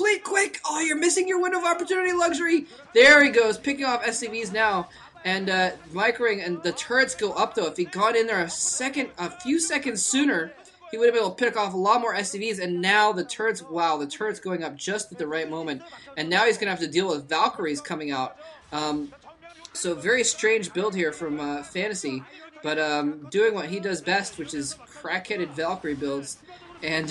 complete, quick! Oh, you're missing your window of opportunity, Luxury! There he goes, picking off SCVs now. And Valkyrie and the turrets go up, though. If he got in there a few seconds sooner, he would have been able to pick off a lot more SCVs. And now the turrets, wow, the turrets going up just at the right moment. And now he's going to have to deal with Valkyries coming out. So very strange build here from Fantasy. But doing what he does best, which is crack-headed Valkyrie builds. And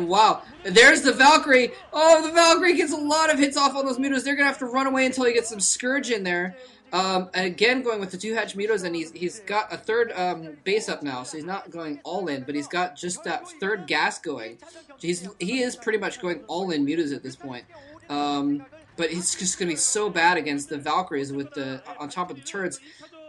wow, there's the Valkyrie. Oh, the Valkyrie gets a lot of hits off on those mutos. They're going to have to run away until he gets some Scourge in there. And again, going with the 2-hatch mutos, and he's got a third base up now, so he's not going all in, but he's got just that third gas going. He is pretty much going all in mutos at this point. But it's just going to be so bad against the Valkyries with the on top of the turrets.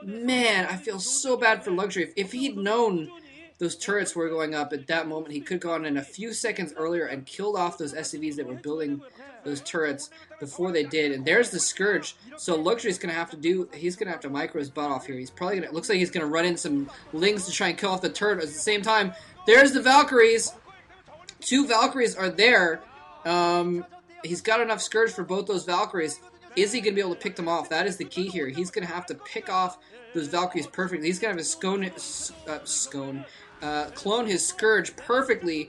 Man, I feel so bad for Luxury. If he'd known those turrets were going up at that moment, he could have gone in a few seconds earlier and killed off those SCVs that were building those turrets before they did. And there's the Scourge. So Luxury's going to have to he's going to have to micro his butt off here. He's probably going to, looks like he's going to run in some Lings to try and kill off the turret. At the same time, there's the Valkyries. 2 Valkyries are there. He's got enough Scourge for both those Valkyries. Is he going to be able to pick them off? That is the key here. He's going to have to pick off those Valkyries perfectly. He's going to have to clone his Scourge perfectly.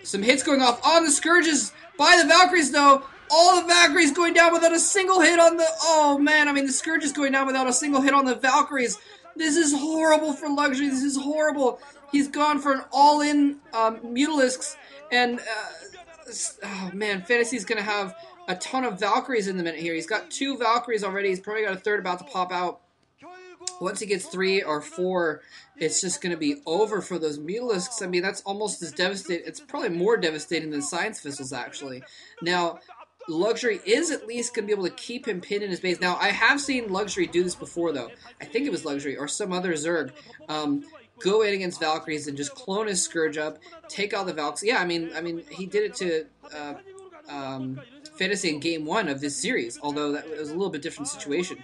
Some hits going off on the Scourges by the Valkyries, though. All the Valkyries going down without a single hit on the... Oh, man. I mean, the Scourge is going down without a single hit on the Valkyries. This is horrible for Luxury. This is horrible. He's gone for an all-in Mutalisks. And, oh, man, Fantasy's going to have a ton of Valkyries in the minute here. He's got 2 Valkyries already. He's probably got a third about to pop out. Once he gets 3 or 4, it's just going to be over for those Mutalisks. I mean, that's almost as devastating. It's probably more devastating than Science Fizzles, actually. Now, Luxury is at least going to be able to keep him pinned in his base. Now, I have seen Luxury do this before, though. I think it was Luxury or some other Zerg. Go in against Valkyries and just clone his Scourge up, take out the Valks. Yeah, I mean, he did it to Fantasy in Game 1 of this series, although that was a little bit different situation.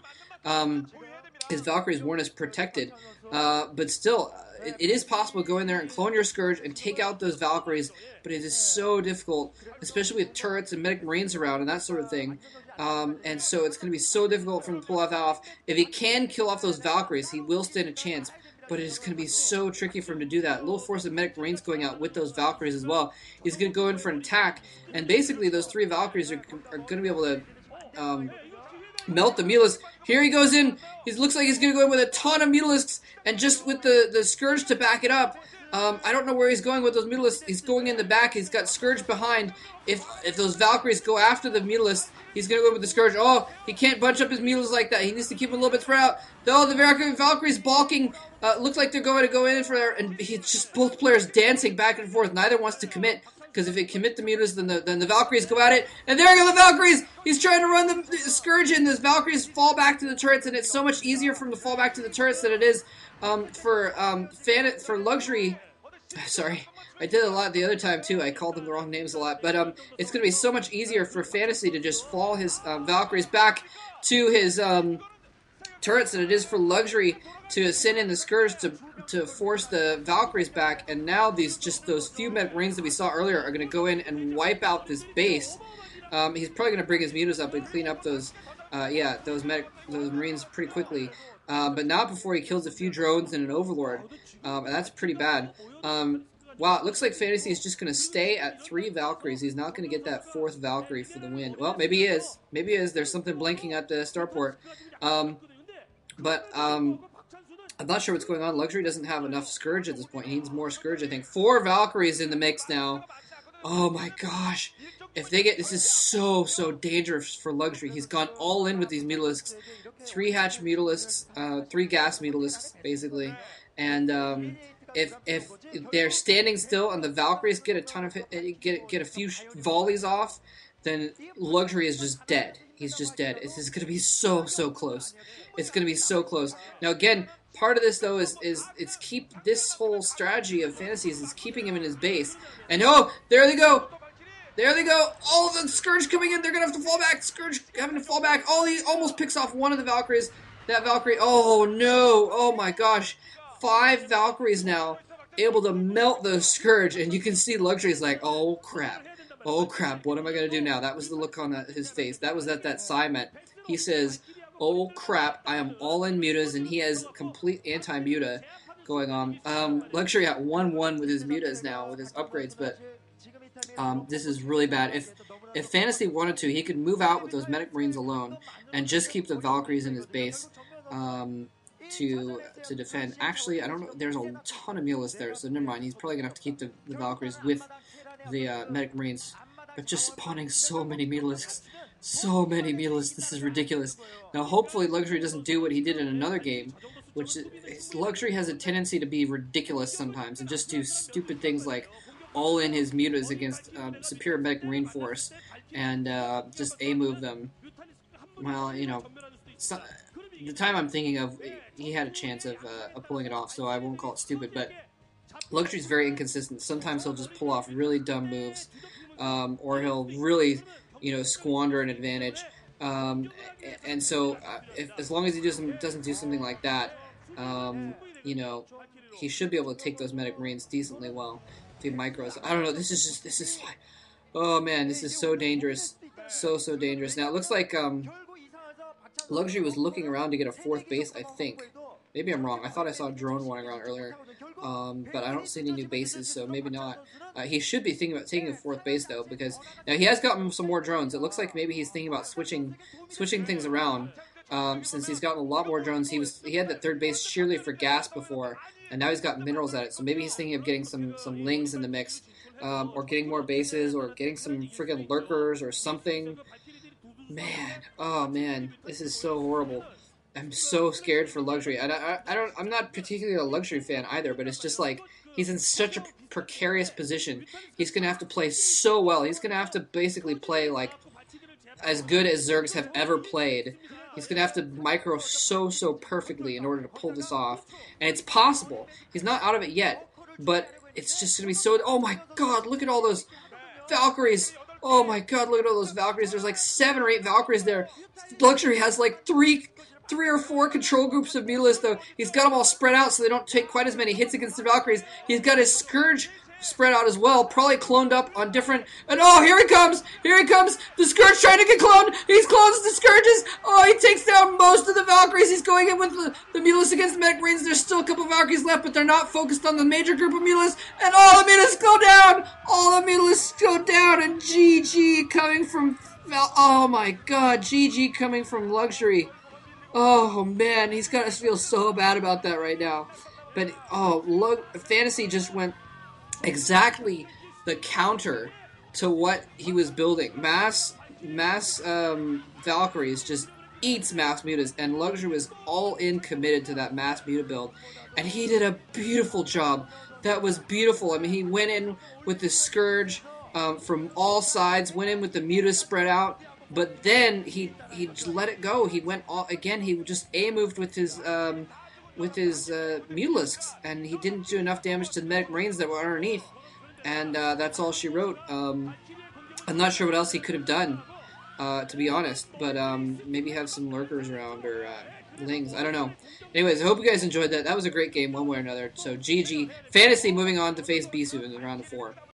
His Valkyries weren't as protected, but still, it is possible to go in there and clone your Scourge and take out those Valkyries, but it is so difficult, especially with turrets and medic marines around and that sort of thing. And so it's going to be so difficult for him to pull that off. If he can kill off those Valkyries, he will stand a chance, but it is going to be so tricky for him to do that. A little force of medic marines going out with those Valkyries as well. He's going to go in for an attack, and basically those 3 Valkyries are going to be able to melt the Mutalisks. Here he goes in. He looks like he's going to go in with a ton of Mutalisks, and just with the Scourge to back it up. I don't know where he's going with those Mutalisks. He's going in the back. He's got Scourge behind. If those Valkyries go after the Mutalisks, he's going to go with the Scourge. Oh, he can't bunch up his Mutalisks like that. He needs to keep them a little bit spread out. Though the Valkyries balking. Looks like they're going to go in for there, and it's just both players dancing back and forth. Neither wants to commit. Because if they commit the Mutas, then the Valkyries go at it. And there go the Valkyries! He's trying to run the Scourge in. The Valkyries fall back to the turrets, and it's so much easier for them to fall back to the turrets than it is for Luxury. Sorry, I did a lot the other time, too. I called them the wrong names a lot. But it's going to be so much easier for Fantasy to just fall his Valkyries back to his turrets than it is for Luxury to send in the Scourge to force the Valkyries back, and now those few medic marines that we saw earlier are going to go in and wipe out this base. He's probably going to bring his mutas up and clean up those marines pretty quickly, but not before he kills a few drones and an Overlord, and that's pretty bad. Wow, it looks like Fantasy is just going to stay at 3 Valkyries. He's not going to get that 4th Valkyrie for the win. Well, maybe he is. Maybe he is. There's something blinking at the starport. But I'm not sure what's going on. Luxury doesn't have enough Scourge at this point. He needs more Scourge, I think. 4 Valkyries in the mix now. Oh my gosh. If they get... This is so dangerous for Luxury. He's gone all in with these Mutalisks. 3 hatch Mutalisks. 3 gas Mutalisks, basically. And if they're standing still and the Valkyries get a ton of get a few volleys off, then Luxury is just dead. He's just dead. This is going to be so close. It's going to be so close. Now again, part of this though is keep this whole strategy of Fantasies is keeping him in his base. And oh, there they go. There they go. Oh, the Scourge coming in. They're going to have to fall back. Scourge having to fall back. Oh, he almost picks off one of the Valkyries. That Valkyrie. Oh no. Oh my gosh. 5 Valkyries now able to melt the Scourge, and you can see Luxury's like, oh crap. Oh crap, what am I going to do now? That was the look on his face. That was that Psymet. He says, oh crap, I am all in mutas, and he has complete anti-muta going on. Luxury at 1-1 with his mutas now, with his upgrades, but this is really bad. If Fantasy wanted to, he could move out with those Medic Marines alone and just keep the Valkyries in his base to defend. Actually, I don't know. There's a ton of Mulas there, so never mind. He's probably going to have to keep the Valkyries with the Medic Marines. But just spawning so many Mutalisks. So many Mutalisks. This is ridiculous. Now, hopefully, Luxury doesn't do what he did in another game, which is, Luxury has a tendency to be ridiculous sometimes and just do stupid things like all in his mutas against superior Medic Marine Force and just A-move them. Well, you know, the time I'm thinking of, he had a chance of pulling it off, so I won't call it stupid, but Luxury's very inconsistent. Sometimes he'll just pull off really dumb moves, or he'll really, you know, squander an advantage. And so, as long as he doesn't do something like that, you know, he should be able to take those Medic Marines decently well. If he micros, I don't know. This is like, oh man, this is so dangerous, so dangerous. Now it looks like Luxury was looking around to get a 4th base. I think, maybe I'm wrong. I thought I saw a drone running around earlier, but I don't see any new bases, so maybe not. He should be thinking about taking a 4th base though, because now he has gotten some more drones. It looks like maybe he's thinking about switching things around. Since he's gotten a lot more drones, he had that 3rd base sheerly for gas before, and now he's got minerals at it. So maybe he's thinking of getting some lings in the mix, or getting more bases, or getting some freaking lurkers or something. Man, oh man, this is so horrible. I'm so scared for Luxury. I'm not particularly a Luxury fan either, but it's just like he's in such a precarious position. He's gonna have to play so well. He's gonna have to basically play like as good as Zergs have ever played. He's going to have to micro so perfectly in order to pull this off. And it's possible. He's not out of it yet. But it's just going to be so... Oh my god, look at all those Valkyries. Oh my god, look at all those Valkyries. There's like 7 or 8 Valkyries there. Luxury has like 3 or 4 control groups of Mutalisks, though. He's got them all spread out so they don't take quite as many hits against the Valkyries. He's got his Scourge spread out as well, probably cloned up on different... And oh, here he comes! Here he comes! The Scourge trying to get cloned! He's clones the Scourges! Oh, he takes down most of the Valkyries! He's going in with the Mutalisks against the Medic Marines. There's still a couple Valkyries left, but they're not focused on the major group of Mutalisks. And all the Mutalisks go down! All the Mutalisks go down, and GG coming from... Oh my god, GG coming from Luxury. Oh man, he's gonna feel so bad about that right now. But, oh, look, Fantasy just went exactly the counter to what he was building. Mass Valkyries just eats mass mutas, and Luxury was all in committed to that mass muta build, and he did a beautiful job. That was beautiful. I mean, he went in with the Scourge from all sides, went in with the mutas spread out, but then he just let it go. He went all again. He just A-moved with his Mutalisks, and he didn't do enough damage to the Medic Marines that were underneath, and that's all she wrote. I'm not sure what else he could have done, to be honest, but maybe have some lurkers around, or lings, I don't know. Anyways, I hope you guys enjoyed that. That was a great game one way or another, so GG. Fantasy moving on to face BaToo in round of 4.